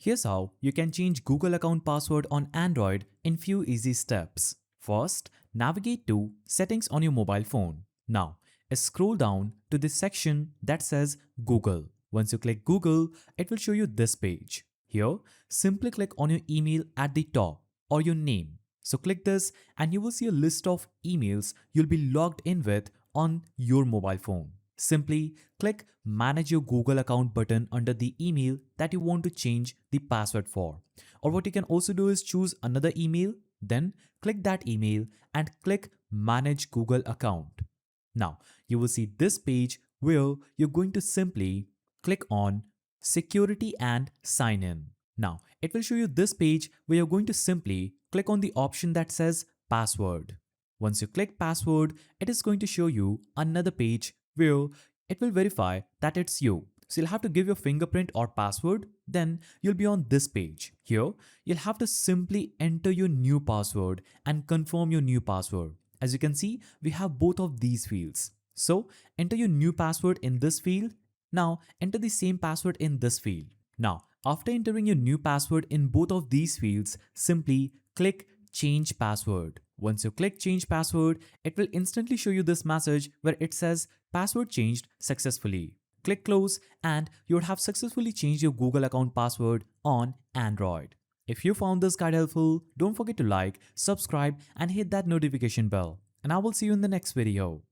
Here's how you can change Google account password on Android in few easy steps. First, navigate to Settings on your mobile phone. Now, scroll down to this section that says Google. Once you click Google, it will show you this page. Here, simply click on your email at the top or your name. So click this and you will see a list of emails you'll be logged in with on your mobile phone. Simply click Manage your Google account button under the email that you want to change the password for. Or what you can also do is choose another email, then click that email and click Manage Google account. Now, you will see this page where you're going to simply click on Security and Sign In. Now, it will show you this page where you're going to simply click on the option that says Password. Once you click Password, it is going to show you another page where it will verify that it's you. So you'll have to give your fingerprint or password, then you'll be on this page. Here, you'll have to simply enter your new password and confirm your new password. As you can see, we have both of these fields. So enter your new password in this field. Now enter the same password in this field. Now, after entering your new password in both of these fields, simply click Change Password. Once you click Change Password, it will instantly show you this message where it says Password changed successfully. Click Close and you would have successfully changed your Google account password on Android. If you found this guide helpful, don't forget to like, subscribe and hit that notification bell. And I will see you in the next video.